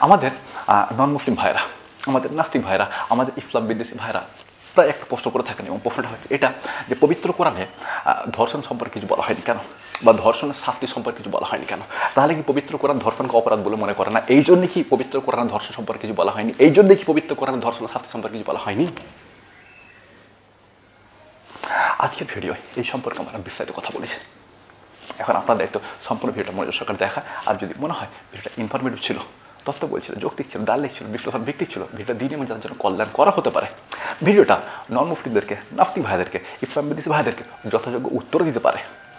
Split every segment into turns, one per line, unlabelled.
আমাদের নন মুসলিম ভাইরা, আমাদের নাস্তিক ভাইরা, আমাদের ইসলাম বিদ্বেষী ভাইরা প্রায় একটা প্রশ্ন করে থাকেন, এবং প্রশ্নটা হচ্ছে এটা যে পবিত্র কোরআনে ধর্ষণ সম্পর্কে কিছু বলা হয়নি কেন, বা ধর্ষণের শাস্তি সম্পর্কে কিছু বলা হয়নি কেন? তাহলে কি পবিত্র কোরআন ধর্ষণকে অপরাধ বলে মনে করে না? এই জন্য কি পবিত্র কোরআন ধর্ষণ সম্পর্কে কিছু বলা হয়নি? এই জন্য কি পবিত্র কোরআন ধর্ষণের শাস্তি সম্পর্কে কিছু বলা হয়নি? আজকের ভিডিও এই সম্পর্কে আমরা বিস্তারিত কথা বলেছি। এখন আপনার দায়িত্ব সম্পূর্ণ ভিডিওটা মনোযোগ সহকারে দেখা, আর যদি মনে হয় ভিডিওটা ইনফরমেটিভ ছিল, তথ্য বলছিল, যৌক্তিক ছিল, দার্লিক ছিল, বিশ্লেষণ ভিত্তিক ছিল, ভিডিওটা দিনে এবং যাদের জন্য কল্যাণ করা হতে পারে, ভিডিওটা নন মুসলিমদেরকে, নাস্তিক ভাইদেরকে, ইসলাম বিদ্বেষী ভাইদেরকে যথাযোগ্য উত্তর দিতে পারে,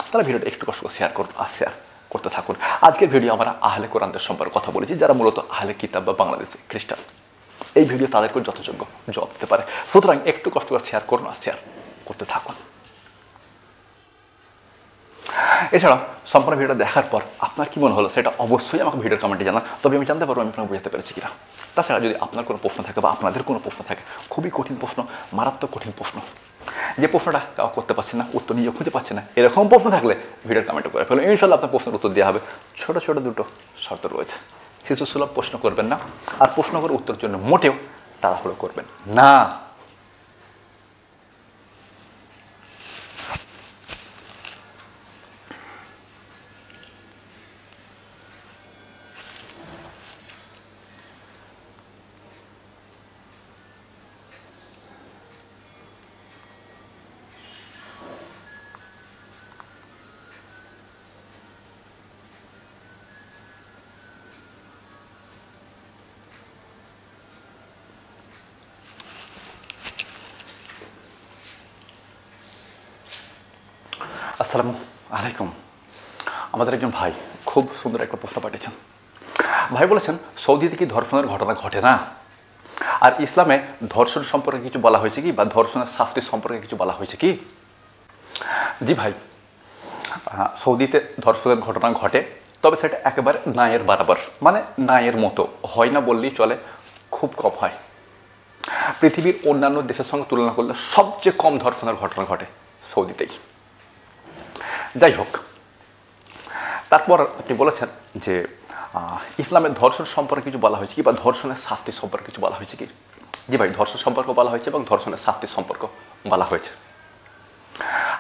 তাহলে ভিডিওটা একটু কষ্ট করে শেয়ার করুন আর শেয়ার করতে থাকুন। আজকের ভিডিও আমরা আহলে কোরআনদের সম্পর্কে কথা বলেছি, যারা মূলত আহলে কিতাব বা বাংলাদেশে খ্রিস্টান। এই ভিডিও তাদেরকে যথাযোগ্য জবাব দিতে পারে, সুতরাং একটু কষ্ট করে শেয়ার করুন আর শেয়ার করতে থাকুন। এছাড়া সম্পূর্ণ ভিডিওটা দেখার পর আপনার কী মনে হলো সেটা অবশ্যই আমাকে ভিডিওর কমেন্টে জানান, তবে আমি জানতে পারবো আমি আপনাকে বুঝতে পেরেছি কিনা। তাছাড়া যদি আপনার কোনো প্রশ্ন থাকে বা আপনাদের কোনো প্রশ্ন থাকে, খুবই কঠিন প্রশ্ন, মারাত্মক কঠিন প্রশ্ন, যে প্রশ্নটা কেউ করতে পারছে না, উত্তর নিজে খুঁজে পাচ্ছে না, এরকম প্রশ্ন থাকলে ভিডিওর কমেন্টে করে ফেলুন, ইনশাল্লাহ আপনার প্রশ্নের উত্তর দেওয়া হবে। ছোটো ছোটো দুটো শর্ত রয়েছে। শিশুসুলভ প্রশ্ন করবেন না, আর প্রশ্ন করে উত্তরের জন্য মোটেও তাড়াহুড়ো করবেন না। আসসালামু আলাইকুম। আমাদের একজন ভাই খুব সুন্দর একটা প্রশ্ন পাঠিয়েছেন। ভাই বলেছেন, সৌদিতে কি ধর্ষণের ঘটনা ঘটে না? আর ইসলামে ধর্ষণ সম্পর্কে কিছু বলা হয়েছে কি, বা ধর্ষণের শাস্তি সম্পর্কে কিছু বলা হয়েছে কি? জি ভাই, সৌদিতে ধর্ষণের ঘটনা ঘটে, তবে সেটা একেবারে ন্যায়ের বরাবর, মানে ন্যায়ের মতো হয় না বললেই চলে, খুব কম হয়। পৃথিবীর অন্যান্য দেশের সঙ্গে তুলনা করলে সবচেয়ে কম ধর্ষণের ঘটনা ঘটে সৌদিতেই। যাই হোক, তারপর আপনি বলেছেন যে ইসলামের ধর্ষণ সম্পর্কে কিছু বলা হয়েছে কি, বা ধর্ষণের শাস্তি সম্পর্কে কিছু বলা হয়েছে কি? জি ভাই, ধর্ষণ সম্পর্ক বলা হয়েছে এবং ধর্ষণের শাস্তি সম্পর্ক বলা হয়েছে।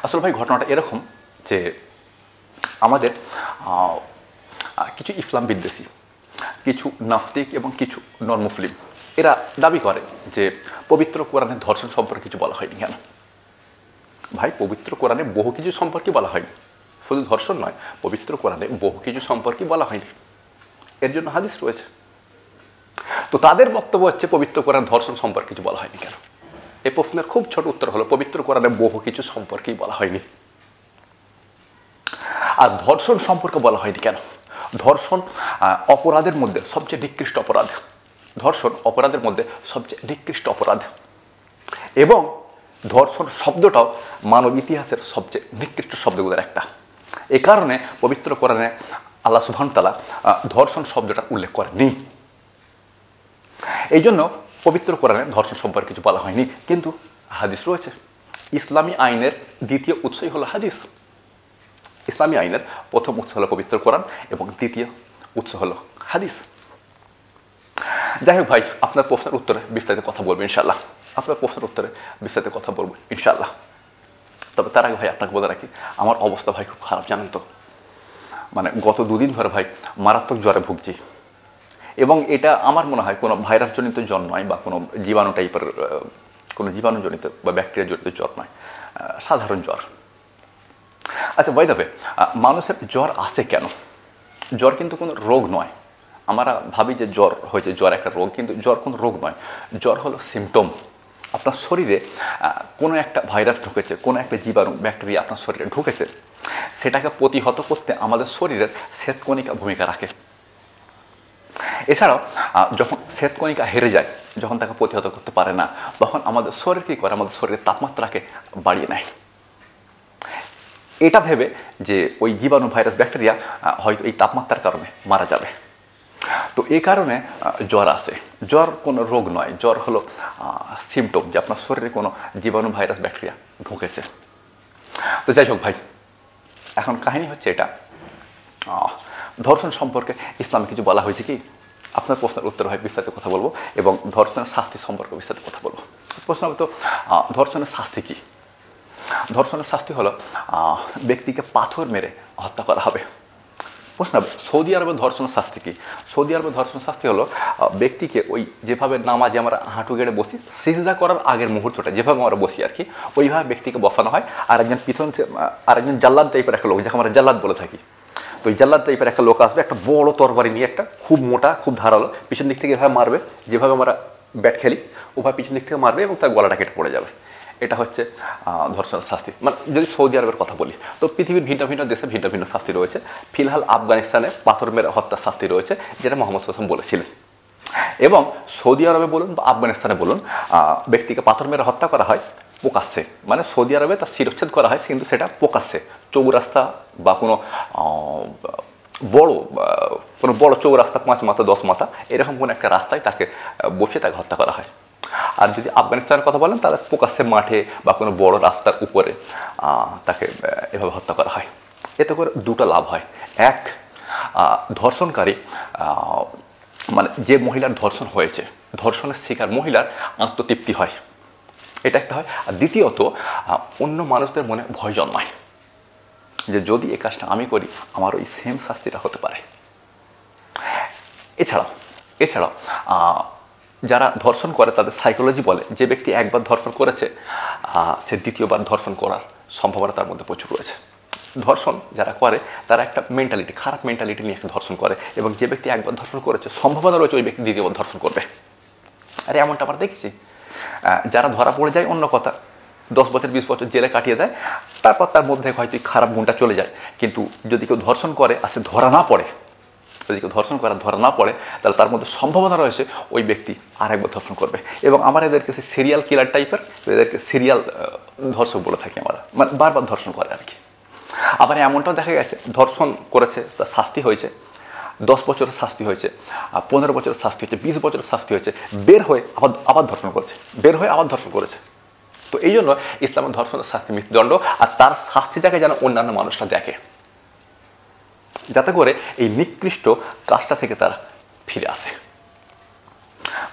আসলে ভাই ঘটনাটা এরকম যে আমাদের কিছু ইসলাম বিদ্বেষী, কিছু নাস্তিক এবং কিছু নন মুসলিম, এরা দাবি করে যে পবিত্র কোরআনে ধর্ষণ সম্পর্কে কিছু বলা হয়নি কেন? ভাই, পবিত্র কোরআনে বহু কিছু সম্পর্কে বলা হয়নি, শুধু ধর্ষণ নয়, পবিত্র কোরআনে বহু কিছু সম্পর্কে বলা হয়নি, এর জন্য হাদিস রয়েছে। তো তাদের বক্তব্য হচ্ছে পবিত্র কোরআন ধর্ষণ সম্পর্কে কিছু বলা হয়নি কেন? এই প্রশ্নের খুব ছোট উত্তর হলো, পবিত্র কোরআনে বহু কিছু সম্পর্কেই বলা হয়নি। আর ধর্ষণ সম্পর্কে বলা হয়নি কেন? ধর্ষণ অপরাধের মধ্যে সবচেয়ে নিকৃষ্ট অপরাধ। ধর্ষণ অপরাধের মধ্যে সবচেয়ে নিকৃষ্ট অপরাধ, এবং ধর্ষণ শব্দটাও মানব ইতিহাসের সবচেয়ে নিকৃষ্ট শব্দগুলোর একটা। এই কারণে পবিত্র কোরআনে আল্লাহ সুবহানাহু ওয়া তাআলা ধর্ষণ শব্দটা উল্লেখ করেননি। এই জন্য পবিত্র কোরআনে ধর্ষণ সম্পর্কে কিছু বলা হয়নি, কিন্তু হাদিস রয়েছে। ইসলামী আইনের দ্বিতীয় উৎসই হলো হাদিস। ইসলামী আইনের প্রথম উৎস হলো পবিত্র কোরআন এবং দ্বিতীয় উৎস হলো হাদিস। যাই হোক ভাই, আপনার প্রশ্নের উত্তরে বিস্তারিত কথা বলবো ইনশাল্লাহ। আপনার প্রশ্নের উত্তরে বিস্তারিত কথা বলবো ইনশাল্লাহ। তবে তার আগে ভাই আপনাকে বলে রাখি, আমার অবস্থা ভাই খুব খারাপ, জানেন তো। মানে গত দুদিন ধরে ভাই মারাত্মক জ্বরে ভুগছি, এবং এটা আমার মনে হয় কোনো ভাইরাসজনিত জ্বর নয়, বা কোনো জীবাণু টাইপের কোনো জীবাণুজনিত বা ব্যাকটেরিয়াজনিত জ্বর নয়, সাধারণ জ্বর। আচ্ছা ভাই, তবে মানুষের জ্বর আসে কেন? জ্বর কিন্তু কোনো রোগ নয়। আমরা ভাবি যে জ্বর হয়েছে, জ্বর একটা রোগ, কিন্তু জ্বর কোনো রোগ নয়। জ্বর হলো সিমটম। আপনার শরীরে কোনো একটা ভাইরাস ঢুকেছে, কোনো একটা জীবাণু ব্যাকটেরিয়া আপনার শরীরে ঢুকেছে, সেটাকে প্রতিহত করতে আমাদের শরীরের শ্বেতকণিকা ভূমিকা রাখে। এছাড়াও যখন শ্বেতকণিকা হেরে যায়, যখন তাকে প্রতিহত করতে পারে না, তখন আমাদের শরীর কী করে? আমাদের শরীরের তাপমাত্রাকে বাড়িয়ে নেয়, এটা ভেবে যে ওই জীবাণু ভাইরাস ব্যাকটেরিয়া হয়তো এই তাপমাত্রার কারণে মারা যাবে। তো এই কারণে জ্বর আসে। জ্বর কোনো রোগ নয়, জ্বর হলো সিমটম যে আপনার শরীরে কোনো জীবাণু ভাইরাস ব্যাকটেরিয়া ঢুকেছে। তো যাই হোক ভাই, এখন কাহিনী হচ্ছে এটা, ধর্ষণ সম্পর্কে ইসলামে কিছু বলা হয়েছে কি? আপনার প্রশ্নের উত্তর হয় বিস্তারিত কথা বলবো এবং ধর্ষণের শাস্তি সম্পর্কে বিস্তারিত কথা বলবো। প্রশ্ন হবে তো ধর্ষণের শাস্তি কী? ধর্ষণের শাস্তি হলো ব্যক্তিকে পাথর মেরে হত্যা করা হবে। প্রশ্ন হবে সৌদি আরবের ধর্ষণের শাস্তি কী? সৌদি আরবের ধর্ষণের শাস্তি হলো ব্যক্তিকে ওই যেভাবে নামাজে আমরা হাঁটু গেড়ে বসি, সিজদা করার আগের মুহূর্তটা যেভাবে আমরা বসি আর কি, ওইভাবে ব্যক্তিকে বসানো হয়। আর একজন পিছন আর একজন জাল্লাদ টাইপের একটা লোক, যাকে আমরা জাল্লাদ বলে থাকি, তো ওই জাল্লাদ টাইপের একটা লোক আসবে, একটা বড় তরবারি নিয়ে, একটা খুব মোটা খুব ধারালো, পিছন দিক থেকে এভাবে মারবে, যেভাবে আমরা ব্যাট খেলি ওভাবে পিছন দিক থেকে মারবে এবং তার গলাটা কেটে পড়ে যাবে। এটা হচ্ছে ধর্ষণের শাস্তি। মানে যদি সৌদি আরবের কথা বলি, তো পৃথিবীর ভিন্ন ভিন্ন দেশে ভিন্ন ভিন্ন শাস্তি রয়েছে। ফিলহাল আফগানিস্তানে পাথর মেরে হত্যার শাস্তি রয়েছে, যেটা মোহাম্মদ সাল্লাল্লাহু আলাইহি ওয়াসাল্লাম বলেছিলেন। এবং সৌদি আরবে বলুন বা আফগানিস্তানে বলুন, ব্যক্তিকে পাথর মেরে হত্যা করা হয় প্রকাশ্যে। মানে সৌদি আরবে তার শিরচ্ছেদ করা হয়, কিন্তু সেটা প্রকাশ্যে, চৌরাস্তা বা কোনো বড় চৌরাস্তা, 5 মাথা 10 মাথা এরকম কোনো একটা রাস্তায় তাকে বসিয়ে তাকে হত্যা করা হয়। আর যদি আফগানিস্তানের কথা বলেন, তাহলে প্রকাশ্যে মাঠে বা কোনো বড় রাস্তার উপরে তাকে এভাবে হত্যা করা হয়। এতে করে দুটো লাভ হয়। এক, ধর্ষণকারী মানে যে মহিলার ধর্ষণ হয়েছে, ধর্ষণের শিকার মহিলার আত্মতৃপ্তি হয়, এটা একটা হয়। আর দ্বিতীয়ত, অন্য মানুষদের মনে ভয় জন্মায় যে যদি এই কাজটা আমি করি আমার ওই সেম শাস্তিটা হতে পারে। এছাড়াও যারা ধর্ষণ করে তাদের সাইকোলজি বলে যে ব্যক্তি একবার ধর্ষণ করেছে সে দ্বিতীয়বার ধর্ষণ করার সম্ভাবনা তার মধ্যে প্রচুর রয়েছে। ধর্ষণ যারা করে তারা একটা মেন্টালিটি, খারাপ মেন্টালিটি নিয়ে একটা ধর্ষণ করে, এবং যে ব্যক্তি একবার ধর্ষণ করেছে সম্ভাবনা রয়েছে ওই ব্যক্তি দ্বিতীয়বার ধর্ষণ করবে। আর এমনটা আমরা দেখেছি। যারা ধরা পড়ে যায় অন্য কথা, 10 বছর 20 বছর জেলে কাটিয়ে দেয়, তারপর তার মধ্যে হয়তো খারাপ গুণটা চলে যায়। কিন্তু যদি কেউ ধর্ষণ করে আর সে ধরা না পড়ে, তাহলে তার মধ্যে সম্ভাবনা রয়েছে ওই ব্যক্তি আর একবার ধর্ষণ করবে। এবং আমরা এদেরকে সিরিয়াল কিলার টাইপের, এদেরকে সিরিয়াল ধর্ষক বলে থাকি আমরা, মানে বারবার ধর্ষণ করে আর কি। আবার এমনটাও দেখা গেছে ধর্ষণ করেছে, তার শাস্তি হয়েছে, 10 বছরের শাস্তি হয়েছে, 15 বছরের শাস্তি হয়েছে, 20 বছরের শাস্তি হয়েছে, বের হয়ে আবার ধর্ষণ করেছে। তো এই জন্য ইসলামের ধর্ষণের শাস্তি মৃত্যুদণ্ড। আর তার শাস্তিটাকে যেন অন্যান্য মানুষরা দেখে, যাতে করে এই নিকৃষ্ট কাজটা থেকে তারা ফিরে আসে।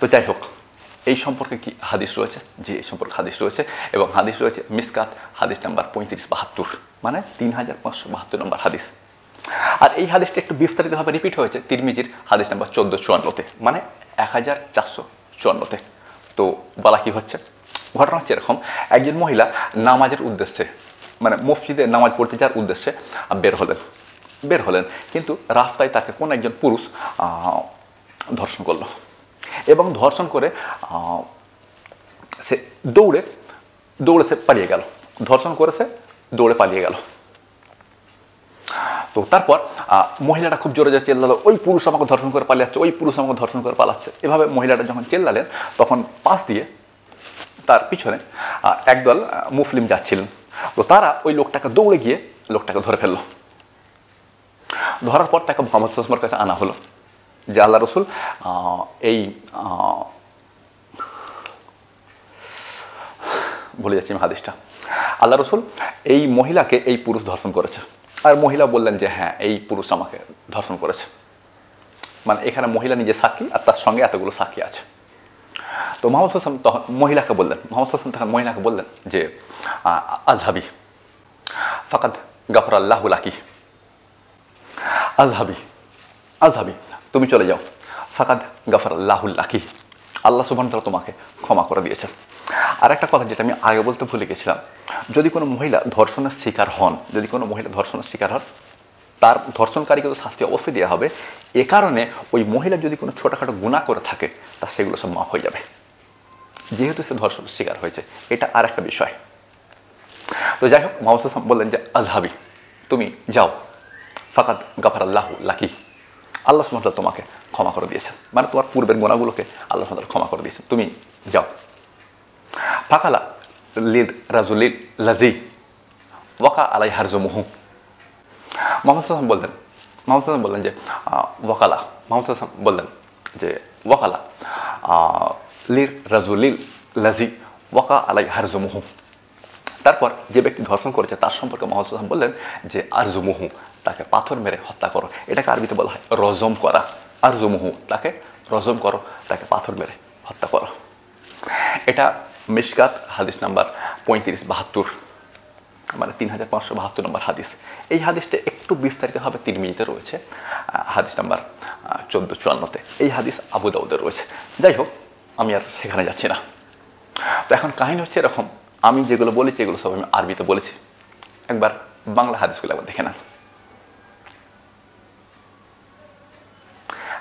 তো যাই হোক, এই সম্পর্কে কি হাদিস রয়েছে? যে এই সম্পর্কে হাদিস রয়েছে, এবং হাদিস রয়েছে মিসকাত হাদিস নাম্বার 3572, মানে 3572 নম্বর হাদিস। আর এই হাদিসটা একটু বিস্তারিতভাবে রিপিট হয়েছে তিরমিজির হাদিস নাম্বার 1454-তে, মানে 1454-তে। তো বলা কি হচ্ছে, ঘটনা হচ্ছে এরকম, একজন মহিলা নামাজের উদ্দেশ্যে, মানে মসজিদে নামাজ পড়তে যাওয়ার উদ্দেশ্যে বের হলেন, কিন্তু রাস্তায় তাকে কোন একজন পুরুষ ধর্ষণ করলো, এবং ধর্ষণ করে সে দৌড়ে সে পালিয়ে গেল। ধর্ষণ করেছে, দৌড়ে পালিয়ে গেল। তো তারপর মহিলাটা খুব জোরে চেল্লালো, ওই পুরুষ আমাকে ধর্ষণ করে পালাচ্ছে। এভাবে মহিলাটা যখন চেল্লালেন, তখন পাশ দিয়ে তার পিছনে একদল মুসলিম যাচ্ছিলেন। তো তারা ওই লোকটাকে দৌড়ে গিয়ে লোকটাকে ধরে ফেললো। ধরার পর তাকে মুহাম্মদ সাল্লাল্লাহু আলাইহি ওয়াসাল্লামের কাছে আনা হলো যে আল্লাহ রসুল, এই ভুলে যাচ্ছি আমি হাদিসটা, আল্লাহ রসুল এই মহিলাকে এই পুরুষ ধর্ষণ করেছে। আর মহিলা বললেন যে হ্যাঁ, এই পুরুষ আমাকে ধর্ষণ করেছে। মানে এখানে মহিলা নিজে সাক্ষী আর তার সঙ্গে এতগুলো সাক্ষী আছে। তো মুহাম্মদ সাল্লাল্লাহু আলাইহি ওয়াসাল্লাম তখন মহিলাকে বললেন যে আজহাবি ফাকাদ গাফারাল্লাহু লাকি, আজহাবি তুমি চলে যাও, ফাকাদ গাফারাল্লাহু লাকি, আল্লাহ সুবহানাহু ওয়া তাআলা তোমাকে ক্ষমা করে দিয়েছেন। আর একটা কথা যেটা আমি আগে বলতে ভুলে গেছিলাম, যদি কোনো মহিলা ধর্ষণের শিকার হন, তার ধর্ষণকারীকে তো শাস্তি অবশ্যই দেওয়া হবে। এ কারণে ওই মহিলা যদি কোনো ছোটোখাটো গুনাহ করে থাকে, তার সেগুলো সব মাফ হয়ে যাবে, যেহেতু সে ধর্ষণের শিকার হয়েছে। এটা আর একটা বিষয়। তো যাই হোক, মুহাম্মদ সাল্লাল্লাহু আলাইহি ওয়াসাল্লাম বললেন যে আজহাবি, তুমি যাও, ফাকাদ গাফারাল্লাহু লাকি, আল্লাহ সুবহানাহু ওয়া তাআলা তোমাকে ক্ষমা করে দিয়েছেন। মানে তোমার পূর্বের গুনাহগুলোকে আল্লাহ সুবহানাহু ওয়া তাআলা ক্ষমা করে দিয়েছেন, তুমি যাও। ফাকালা লির রাজুলিল লাজি ওয়াকা আলাই হারজুমুহু, মুহাম্মদ সাল্লাল্লাহু আলাইহি ওয়াসাল্লাম বললেন যে ওয়াকালা লির রাজুলিল লাজি ওয়াকা আলাই হারজুমুহু। তারপর যে ব্যক্তি ধর্ষণ করেছে তার সম্পর্কে মুহাম্মদ সাল্লাল্লাহু আলাইহি ওয়াসাল্লাম বললেন যে আরজুমুহু, তাকে পাথর মেরে হত্যা করো। এটাকে আরবিতে বলা হয় রজম করা। আর জুমুহু, তাকে রজম করো, তাকে পাথর মেরে হত্যা করো। এটা মিশকাত হাদিস নাম্বার 3572, মানে 3572 নম্বর হাদিস। এই হাদিসটা একটু বিস্তারিতভাবে তিরমিজিতে রয়েছে, হাদিস নাম্বার 1454-তে। এই হাদিস আবু দাউদে রয়েছে। যাই হোক, আমি আর সেখানে যাচ্ছি না। তো এখন কাহিনী হচ্ছে এরকম, আমি যেগুলো বলেছি এগুলো সব আমি আরবিতে বলেছি, একবার বাংলা হাদিসগুলো একবার দেখে নেন।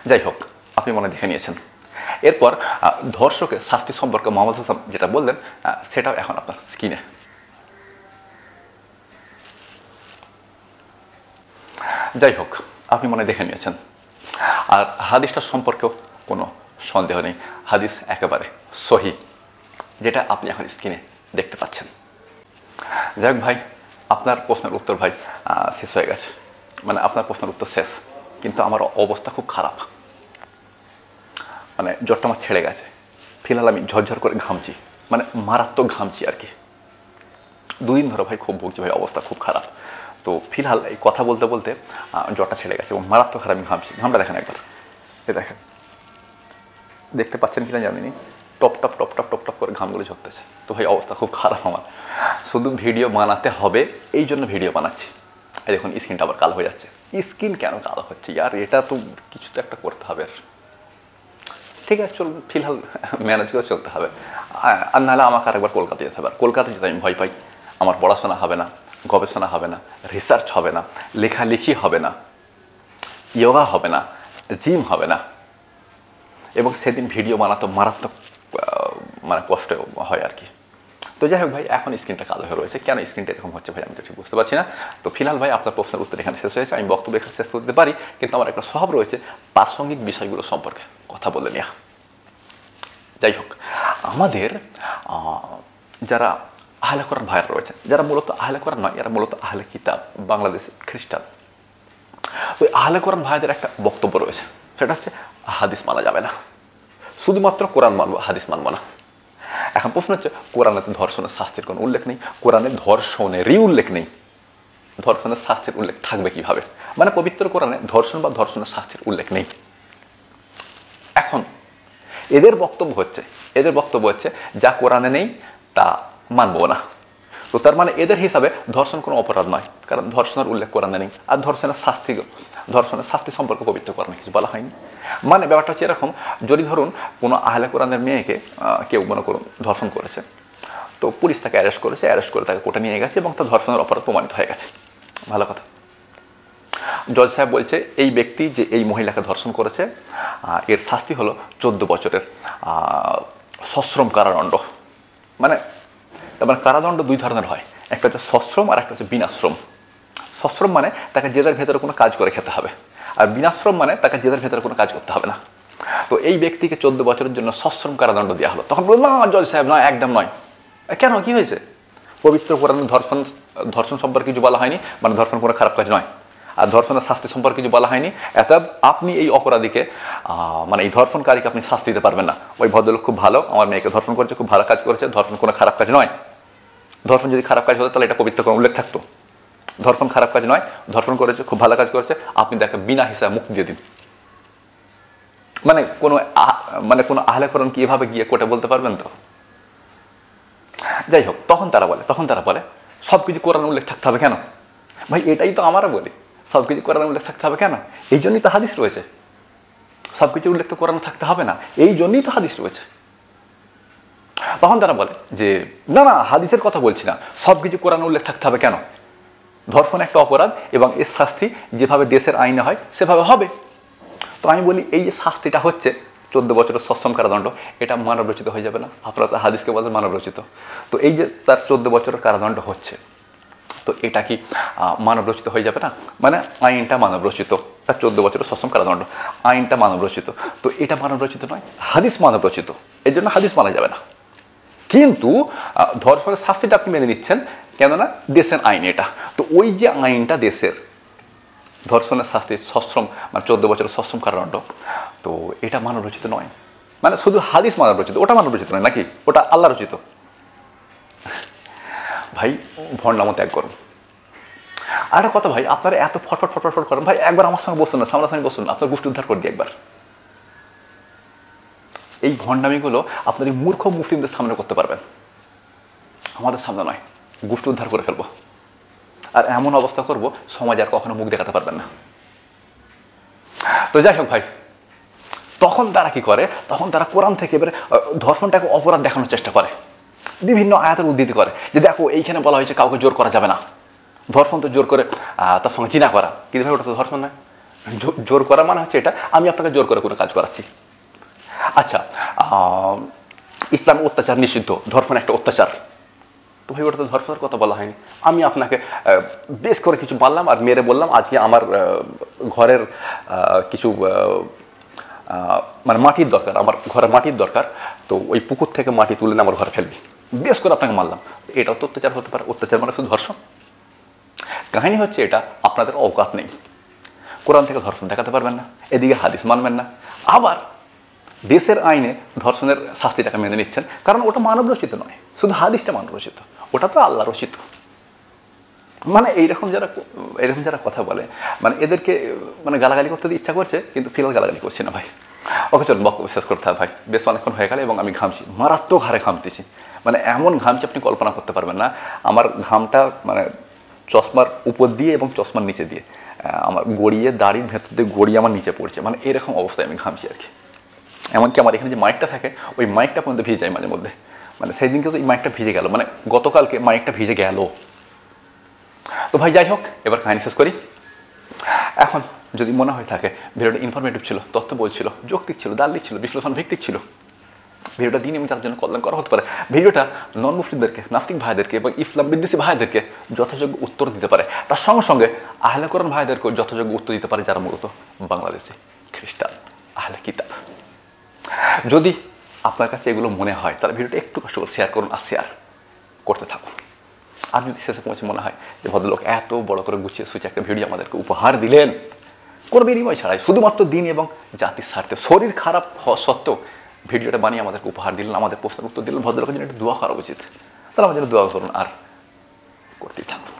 যাই হোক, আপনি মনে দেখে নিয়েছেন। এরপর ধর্ষকের শাস্তি সম্পর্কে মোহাম্মদ হাসান যেটা বললেন, সেটাও এখন আপনার স্ক্রিনে। যাই হোক, আপনি মনে দেখে নিয়েছেন। আর হাদিসটার সম্পর্কেও কোনো সন্দেহ নেই, হাদিস একেবারে সহি, যেটা আপনি এখন স্ক্রিনে দেখতে পাচ্ছেন। যাই হোক ভাই, আপনার প্রশ্নের উত্তর ভাই শেষ হয়ে গেছে, মানে আপনার প্রশ্নের উত্তর শেষ, কিন্তু আমার অবস্থা খুব খারাপ, মানে জ্বরটা আমার ছেড়ে গেছে। ফিলহাল আমি ঝরঝর করে ঘামছি, মানে মারাত্মক ঘামছি আর কি। 2 দিন ধরে ভাই খুব ভুগছি ভাই, অবস্থা খুব খারাপ। তো ফিলহাল এই কথা বলতে বলতে জ্বরটা ছেড়ে গেছে এবং মারাত্মক খারাপ আমি ঘামছি। ঘামটা দেখেন একবার, এ দেখেন, দেখতে পাচ্ছেন কিনা জানিনি, টপ টপ টপ টপ টপ টপ করে ঘামগুলো ঝরতেছে। তো ভাই অবস্থা খুব খারাপ আমার, শুধু ভিডিও বানাতে হবে এই জন্য ভিডিও বানাচ্ছি। এই দেখুন স্কিনটা আবার কালো হয়ে যাচ্ছে। স্কিন কেন কালো হচ্ছে আর, এটা তো কিছু তো একটা করতে হবে। ঠিক আছে, চলুন, ফিলহাল ম্যানেজ করে চলতে হবে। আর নাহলে আমাকে আরেকবার কলকাতা যেতে হবে। আর কলকাতা যেতে আমি ভয় পাই, আমার পড়াশোনা হবে না, গবেষণা হবে না, রিসার্চ হবে না, লেখালেখি হবে না, ইয়োগা হবে না, জিম হবে না, এবং সেদিন ভিডিও বানাতে মারাত্মক মানে কষ্ট হয় আর কি। তো যাই হোক ভাই, এখন স্ক্রিনটা কালো হয়ে রয়েছে। কেন স্ক্রিনটা এরকম হচ্ছে ভাই আমি তো ঠিক বুঝতে পারছি না। তো ফিলহাল ভাই আপনার প্রশ্নের উত্তর এখানে শেষ হয়েছে। আমি বক্তব্য এখানে শেষ করতে পারি, কিন্তু আমার একটা স্বভাব রয়েছে প্রাসঙ্গিক বিষয়গুলো সম্পর্কে কথা বলে নেওয়া। যাই হোক, আমাদের যারা আহলে কোরআন ভাইরা রয়েছে, যারা মূলত আহলে কোরআন নয়, এরা মূলত আহলে কিতাব, বাংলাদেশি খ্রিস্টান, ওই আহলে কোরআন ভাইদের একটা বক্তব্য রয়েছে, সেটা হচ্ছে হাদিস মানা যাবে না, শুধুমাত্র কোরআন মানবো, হাদিস মানবো না। এখন প্রশ্ন হচ্ছে, কোরআনে তো ধর্ষণের শাস্তির কোনো উল্লেখ নেই, কোরআনে ধর্ষণেরই উল্লেখ নেই, ধর্ষণের শাস্তির উল্লেখ থাকবে কিভাবে? মানে পবিত্র কোরআনে ধর্ষণ বা ধর্ষণের শাস্তির উল্লেখ নেই। এখন এদের বক্তব্য হচ্ছে যা কোরআনে নেই তা মানবো না। তো তার মানে এদের হিসাবে ধর্ষণ কোনো অপরাধ নয়, কারণ ধর্ষণের উল্লেখ কোরআনে নেই। আর ধর্ষণের শাস্তি সম্পর্কে পবিত্র কোরআনে কিছু বলা হয়নি। মানে ব্যাপারটা হচ্ছে এরকম, যদি ধরুন কোনো আহলে কোরআনের মেয়েকে কেউ মনে করুন ধর্ষণ করেছে, তো পুলিশ তাকে অ্যারেস্ট করে তাকে কোর্টে নিয়ে গেছে এবং তার ধর্ষণের অপরাধ প্রমাণিত হয়ে গেছে, ভালো কথা। জজ সাহেব বলছে এই ব্যক্তি যে এই মহিলাকে ধর্ষণ করেছে, এর শাস্তি হলো 14 বছরের সশ্রম কারাদণ্ড। মানে তার মানে কারাদণ্ড 2 ধরনের হয়, একটা হচ্ছে সশ্রম আর একটা হচ্ছে বিনাশ্রম। সশ্রম মানে তাকে জেলের ভেতরে কোনো কাজ করে খেতে হবে, আর বিনাশ্রম মানে তাকে জেলের ভেতরে কোনো কাজ করতে হবে না। তো এই ব্যক্তিকে 14 বছরের জন্য সশ্রম কারাদণ্ড দেওয়া হলো। তখন বলল, না জজ সাহেব, না, একদম নয়। কেন, কি হয়েছে? পবিত্র কোরআনে ধর্ষণ সম্পর্কে কিছু বলা হয়নি, মানে ধর্ষণ কোনো খারাপ কাজ নয়, আর ধর্ষণের শাস্তি সম্পর্কে কিছু বলা হয়নি। অতএব আপনি এই অপরাধীকে মানে এই ধর্ষণকারীকে আপনি শাস্তি দিতে পারবেন না। ওই ভদ্রলোক খুব ভালো, আমার মেয়েকে ধর্ষণ করেছে, খুব ভালো কাজ করেছে, ধর্ষণ কোনো খারাপ কাজ নয়। ধর্ষণ যদি খারাপ কাজ হতো তাহলে এটা পবিত্র কোরআনে উল্লেখ থাকতো। ধর্ষণ খারাপ কাজ নয়, ধর্ষণ করেছে, খুব ভালো কাজ করেছে, আপনি তাকে বিনা হিসাবে মুক্তি দিয়ে দিন। মানে কোনো আহলে কোরআন কি এভাবে গিয়ে কোর্টে বলতে পারবেন? তো যাই হোক, তখন তারা বলে সব কিছু কোরআনে উল্লেখ থাকতে হবে কেন? ভাই এটাই তো আমারও বলি, সব কিছু কোরআনে উল্লেখ থাকতে হবে কেন? এই জন্যই তো হাদিস রয়েছে। সব কিছু উল্লেখ তো কোরআনে থাকতে হবে না, এই জন্যই তো হাদিস রয়েছে। তখন তারা বলে যে না, হাদিসের কথা বলছি না, সব কিছু কোরআনে উল্লেখ থাকতে হবে কেন? ধর্ষণ একটা অপরাধ এবং এর শাস্তি যেভাবে দেশের আইনে হয় সেভাবে হবে। তো আমি বলি, এই যে শাস্তিটা হচ্ছে 14 বছরের সশ্রম কারাদণ্ড, এটা মানবরচিত হয়ে যাবে না? আপনারা তো হাদিসকে বলেন মানবরচিত। তো এই যে তার 14 বছরের কারাদণ্ড হচ্ছে, তো এটা কি মানবরচিত হয়ে যাবে না? মানে আইনটা মানবরচিত, তার 14 বছরের সশ্রম কারাদণ্ড, আইনটা মানবরচিত। তো এটা মানবরচিত নয়, হাদিস মানবরচিত, এই জন্য হাদিস মানা যাবে না। কিন্তু ধর্ষণের শাস্তিটা আপনি মেনে নিচ্ছেন, কেননা দেশের আইন এটা। তো ওই যে আইনটা দেশের, ধর্ষণের শাস্তি সশ্রম, মানে 14 বছরের সশ্রম কারাদণ্ড, তো এটা মানবরচিত নয়। মানে শুধু হাদিস মানবরচিত, ওটা মানবরচিত নয় নাকি? ওটা আল্লাহ রচিত। ভাই ভণ্ডামো ত্যাগ করুন। আর একটা কথা ভাই, আপনারা এত ফটফট ফটফট ফট করেন ভাই, একবার আমার সঙ্গে বসুন না, সামনাসামনি বসুন, আপনার গোষ্ঠী উদ্ধার করে দিই একবার। এই ভণ্ডামিগুলো আপনার এই মূর্খ মুসলিমদের সামনে করতে পারবেন, আমাদের সামনে নয়। গোষ্ঠী উদ্ধার করে ফেলবো, আর এমন অবস্থা করব সমাজে আর কখনো মুখ দেখাতে পারবেন না। তো যাই হোক ভাই, তখন তারা কি করে, তখন তারা কোরআন থেকে এবারে ধর্ষণটাকে অপরাধ দেখানোর চেষ্টা করে, বিভিন্ন আয়াতের উদ্ধৃতি করে যে দেখো এইখানে বলা হয়েছে কাউকে জোর করা যাবে না, ধর্ষণ তো জোর করে তার সঙ্গে জিনা করা, কিন্তু ভাই ওটা তো ধর্ষণ নয়। জোর করা মানে হচ্ছে এটা আমি আপনাকে জোর করে কোনো কাজ করাচ্ছি। আচ্ছা, ইসলামে অত্যাচার নিষিদ্ধ, ধর্ষণ একটা অত্যাচার, তো ভাই ওটা তো ধর্ষণের কথা বলা হয়নি। আমি আপনাকে বেশ করে কিছু মারলাম আর মেরে বললাম আজকে আমার ঘরের কিছু মানে মাটির দরকার, আমার ঘরে মাটির দরকার, তো ওই পুকুর থেকে মাটি তুলে না আমার ঘরে ফেলবি, বেশ করে আপনাকে মারলাম, এটাও তো অত্যাচার হতে পারে। অত্যাচার মানে শুধু ধর্ষণ? কাহিনী হচ্ছে এটা আপনাদের অবকাশ নেই, কোরআন থেকে ধর্ষণ দেখাতে পারবেন না, এদিকে হাদিস মানবেন না, আবার দেশের আইনে ধর্ষণের শাস্তিটাকে মেনে নিচ্ছেন, কারণ ওটা মানব রচিত নয়, শুধু হাদিসটা মানব রচিত, ওটা তো আল্লাহ রচিত। মানে এইরকম যারা কথা বলে, মানে এদেরকে মানে গালাগালি করতে ইচ্ছা করছে, কিন্তু ফিলহাল গালাগালি করছি না ভাই। ওকে চলুন, বক্তব্য শেষ করতে হবে ভাই, বেশ অনেকক্ষণ হয়ে গেল এবং আমি ঘামছি, মারাত্মক হারে ঘামতেছি, মানে এমন ঘামছি আপনি কল্পনা করতে পারবেন না। আমার ঘামটা মানে চশমার উপর দিয়ে এবং চশমার নিচে দিয়ে আমার গড়িয়ে, দাড়ির ভেতর দিয়ে গড়িয়ে আমার নিচে পড়ছে, মানে এরকম অবস্থায় আমি ঘামছি আর কি। এমনকি আমার এখানে যে মাইকটা থাকে ওই মাইকটা পর্যন্ত ভিজে যায় মাঝে মধ্যে, মানে সেই দিনকে তো এই মাইকটা ভিজে গেল, মানে গতকালকে মাইকটা ভিজে গেল। তো ভাই যাই হোক, এবার কাহিনী শেষ করি। এখন যদি মনে হয়ে থাকে ভিডিওটা ইনফরমেটিভ ছিল, তথ্যবহুল ছিল, যৌক্তিক ছিল, দার্লিক ছিল, বিশ্লেষণ ভিত্তিক ছিল, ভিডিওটা দিন এবং তার জন্য কল্যাণ করা হতে পারে, ভিডিওটা নন মুসলিমদেরকে, নাস্তিক ভাইদেরকে এবং ইসলাম বিদ্বেষী ভাইদেরকে যথাযোগ্য উত্তর দিতে পারে, তার সঙ্গে সঙ্গে আহলে কোরআন ভাইদেরকেও যথাযোগ্য উত্তর দিতে পারে, যারা মূলত বাংলাদেশি খ্রিস্টান আহলে কিতাব। যদি আপনার কাছে এগুলো মনে হয় তাহলে ভিডিওটা একটু কষ্ট করে শেয়ার করুন, আর শেয়ার করতে থাকুন। আর যদি শেষে পৌঁছে মনে হয় যে ভদ্রলোক এত বড় করে গুছিয়ে সুচিয়ে একটা ভিডিও আমাদেরকে উপহার দিলেন কোনো বিনিময় ছাড়াই, শুধুমাত্র দিন এবং জাতির স্বার্থে, শরীর খারাপ হওয়া সত্ত্বেও ভিডিওটা বানিয়ে আমাদেরকে উপহার দিলেন, আমাদের প্রশ্নের উত্তর দিলেন, ভদ্রলোকের জন্য একটা দোয়া করা উচিত, তাহলে আমার জন্য দোয়া করুন আর করতেই থাকুন।